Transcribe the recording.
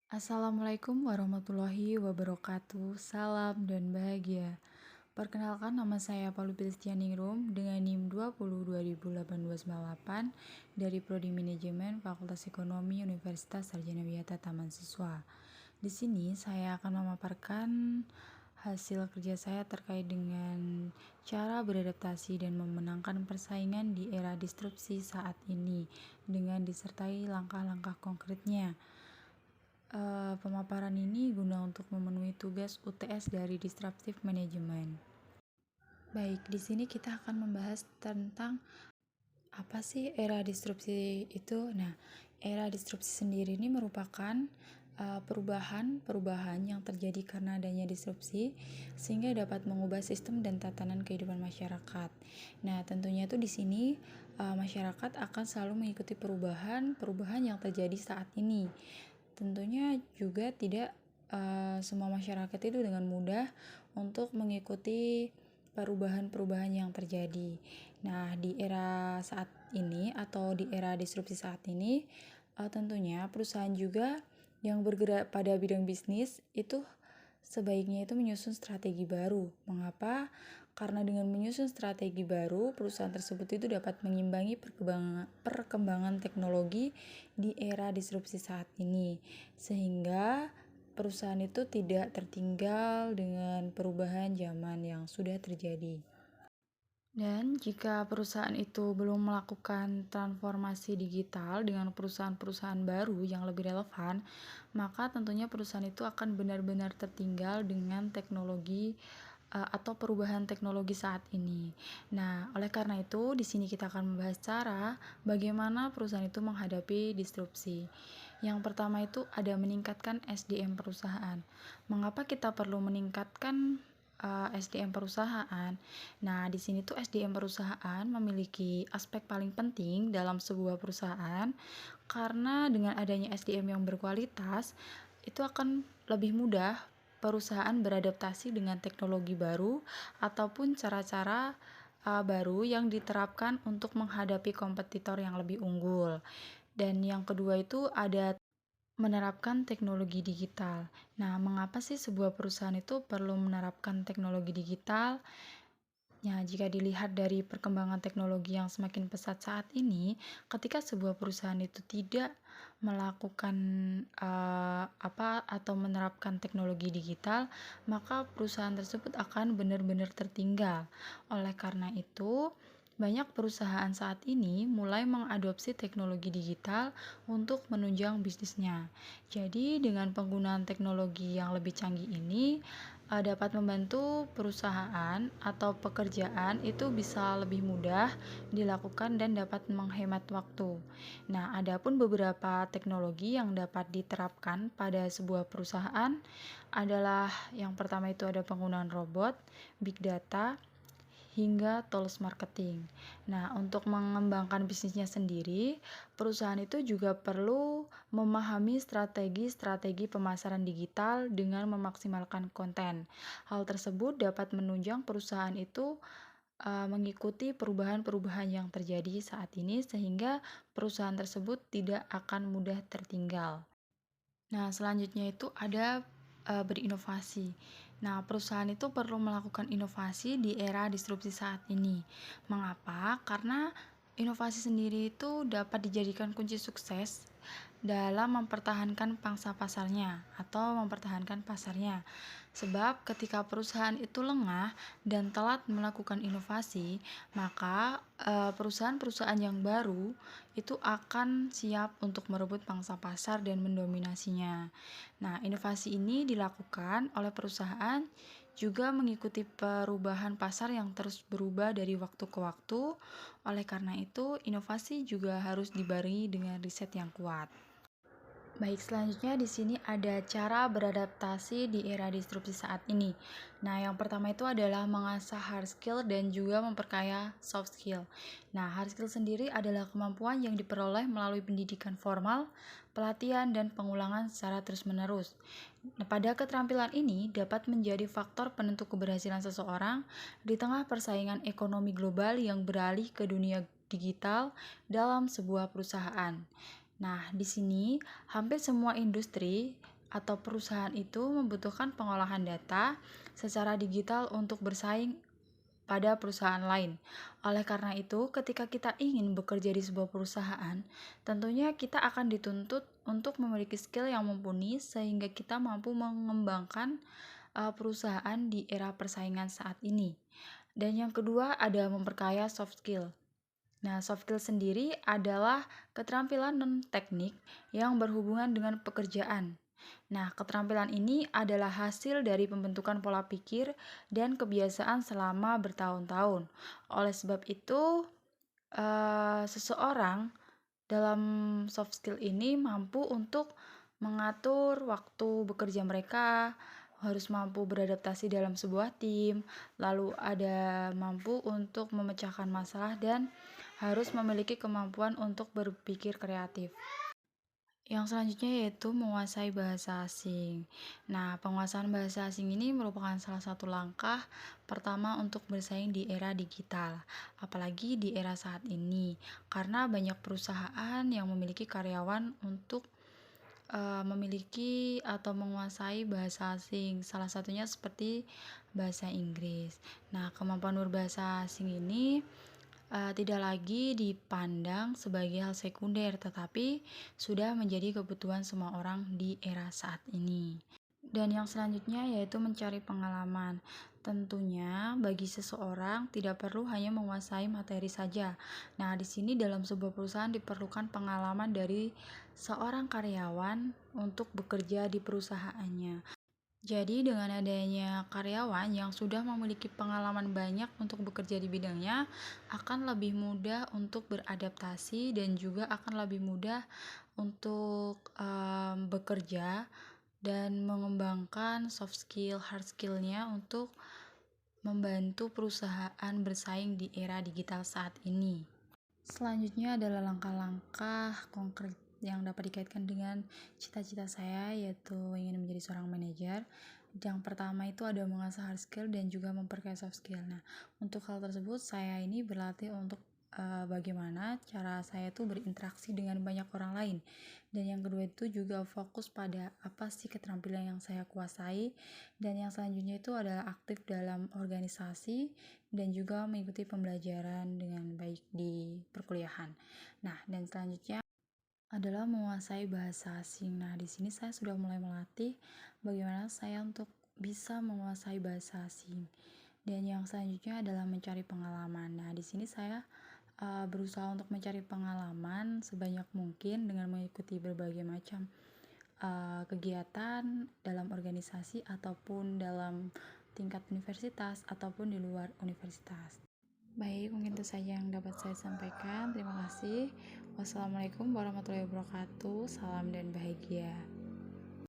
Assalamualaikum warahmatullahi wabarakatuh. Salam dan bahagia. Perkenalkan, nama saya Paulu Ningrum dengan NIM 20 2018 dari Prodi Manajemen Fakultas Ekonomi Universitas Sarjana Wiyata Taman Siswa. Di sini saya akan memaparkan hasil kerja saya terkait dengan cara beradaptasi dan memenangkan persaingan di era disrupsi saat ini dengan disertai langkah-langkah konkretnya. Pemaparan ini guna untuk memenuhi tugas UTS dari Disruptive Management. Baik, di sini kita akan membahas tentang apa sih era disrupsi itu. Nah, era disrupsi sendiri ini merupakan perubahan yang terjadi karena adanya disrupsi sehingga dapat mengubah sistem dan tatanan kehidupan masyarakat. Nah, tentunya itu di sini masyarakat akan selalu mengikuti perubahan yang terjadi saat ini. Tentunya juga tidak semua masyarakat itu dengan mudah untuk mengikuti perubahan-perubahan yang terjadi. Nah, di era saat ini atau di era disrupsi saat ini, tentunya perusahaan juga yang bergerak pada bidang bisnis itu sebaiknya itu menyusun strategi baru. Mengapa? Karena dengan menyusun strategi baru, perusahaan tersebut itu dapat mengimbangi perkembangan teknologi di era disrupsi saat ini, sehingga perusahaan itu tidak tertinggal dengan perubahan zaman yang sudah terjadi. Dan jika perusahaan itu belum melakukan transformasi digital dengan perusahaan-perusahaan baru yang lebih relevan, maka tentunya perusahaan itu akan benar-benar tertinggal dengan teknologi atau perubahan teknologi saat ini. Nah, oleh karena itu, di sini kita akan membahas cara bagaimana perusahaan itu menghadapi disrupsi. Yang pertama itu ada meningkatkan SDM perusahaan. Mengapa kita perlu meningkatkan SDM perusahaan? Nah, di sini tuh SDM perusahaan memiliki aspek paling penting dalam sebuah perusahaan karena dengan adanya SDM yang berkualitas, itu akan lebih mudah perusahaan beradaptasi dengan teknologi baru ataupun cara-cara baru yang diterapkan untuk menghadapi kompetitor yang lebih unggul. Dan yang kedua itu ada menerapkan teknologi digital. Nah, mengapa sih sebuah perusahaan itu perlu menerapkan teknologi digital? Ya, jika dilihat dari perkembangan teknologi yang semakin pesat saat ini, ketika sebuah perusahaan itu tidak melakukan atau menerapkan teknologi digital, maka perusahaan tersebut akan benar-benar tertinggal. Oleh karena itu, banyak perusahaan saat ini mulai mengadopsi teknologi digital untuk menunjang bisnisnya. Jadi, dengan penggunaan teknologi yang lebih canggih ini, dapat membantu perusahaan atau pekerjaan itu bisa lebih mudah dilakukan dan dapat menghemat waktu. Nah, adapun beberapa teknologi yang dapat diterapkan pada sebuah perusahaan adalah yang pertama itu ada penggunaan robot, big data, hingga tools marketing. Nah, untuk mengembangkan bisnisnya sendiri, perusahaan itu juga perlu memahami strategi-strategi pemasaran digital dengan memaksimalkan konten. Hal tersebut dapat menunjang perusahaan itu mengikuti perubahan-perubahan yang terjadi saat ini sehingga perusahaan tersebut tidak akan mudah tertinggal. Nah, selanjutnya itu ada berinovasi. Nah, perusahaan itu perlu melakukan inovasi di era disrupsi saat ini. Mengapa? Karena inovasi sendiri itu dapat dijadikan kunci sukses dalam mempertahankan pangsa pasarnya atau mempertahankan pasarnya. Sebab ketika perusahaan itu lengah dan telat melakukan inovasi, maka perusahaan-perusahaan yang baru itu akan siap untuk merebut pangsa pasar dan mendominasinya. Nah, inovasi ini dilakukan oleh perusahaan juga mengikuti perubahan pasar yang terus berubah dari waktu ke waktu. Oleh karena itu, inovasi juga harus dibarengi dengan riset yang kuat. Baik, selanjutnya di sini ada cara beradaptasi di era disrupsi saat ini. Nah, yang pertama itu adalah mengasah hard skill dan juga memperkaya soft skill. Nah, hard skill sendiri adalah kemampuan yang diperoleh melalui pendidikan formal, pelatihan, dan pengulangan secara terus-menerus. Nah, pada keterampilan ini dapat menjadi faktor penentu keberhasilan seseorang di tengah persaingan ekonomi global yang beralih ke dunia digital dalam sebuah perusahaan. Nah, di sini hampir semua industri atau perusahaan itu membutuhkan pengolahan data secara digital untuk bersaing pada perusahaan lain. Oleh karena itu, ketika kita ingin bekerja di sebuah perusahaan, tentunya kita akan dituntut untuk memiliki skill yang mumpuni sehingga kita mampu mengembangkan perusahaan di era persaingan saat ini. Dan yang kedua ada memperkaya soft skill. Nah, soft skill sendiri adalah keterampilan non-teknik yang berhubungan dengan pekerjaan. Nah, keterampilan ini adalah hasil dari pembentukan pola pikir dan kebiasaan selama bertahun-tahun. Oleh sebab itu, seseorang dalam soft skill ini mampu untuk mengatur waktu bekerja mereka, harus mampu beradaptasi dalam sebuah tim, lalu ada mampu untuk memecahkan masalah dan harus memiliki kemampuan untuk berpikir kreatif. Yang selanjutnya yaitu menguasai bahasa asing. Nah, penguasaan bahasa asing ini merupakan salah satu langkah pertama untuk bersaing di era digital, apalagi di era saat ini, karena banyak perusahaan yang memiliki karyawan untuk memiliki atau menguasai bahasa asing. Salah satunya seperti bahasa Inggris. Nah, kemampuan berbahasa asing ini tidak lagi dipandang sebagai hal sekunder, tetapi sudah menjadi kebutuhan semua orang di era saat ini. Dan yang selanjutnya yaitu mencari pengalaman. Tentunya bagi seseorang tidak perlu hanya menguasai materi saja. Nah, di sini dalam sebuah perusahaan diperlukan pengalaman dari seorang karyawan untuk bekerja di perusahaannya. Jadi dengan adanya karyawan yang sudah memiliki pengalaman banyak untuk bekerja di bidangnya, akan lebih mudah untuk beradaptasi dan juga akan lebih mudah untuk bekerja dan mengembangkan soft skill, hard skillnya untuk membantu perusahaan bersaing di era digital saat ini. Selanjutnya adalah langkah-langkah konkret yang dapat dikaitkan dengan cita-cita saya, yaitu ingin menjadi seorang manajer. Yang pertama itu ada mengasah hard skill dan juga memperkaya soft skill. Nah, untuk hal tersebut saya ini berlatih untuk bagaimana cara saya itu berinteraksi dengan banyak orang lain. Dan yang kedua itu juga fokus pada apa sih keterampilan yang saya kuasai. Dan yang selanjutnya itu adalah aktif dalam organisasi dan juga mengikuti pembelajaran dengan baik di perkuliahan. Nah, dan selanjutnya adalah menguasai bahasa asing. Nah, di sini saya sudah mulai melatih bagaimana saya untuk bisa menguasai bahasa asing. Dan yang selanjutnya adalah mencari pengalaman. Nah, di sini saya berusaha untuk mencari pengalaman sebanyak mungkin dengan mengikuti berbagai macam kegiatan dalam organisasi ataupun dalam tingkat universitas ataupun di luar universitas. Baik, mungkin itu saja yang dapat saya sampaikan. Terima kasih. Wassalamualaikum warahmatullahi wabarakatuh. Salam dan bahagia.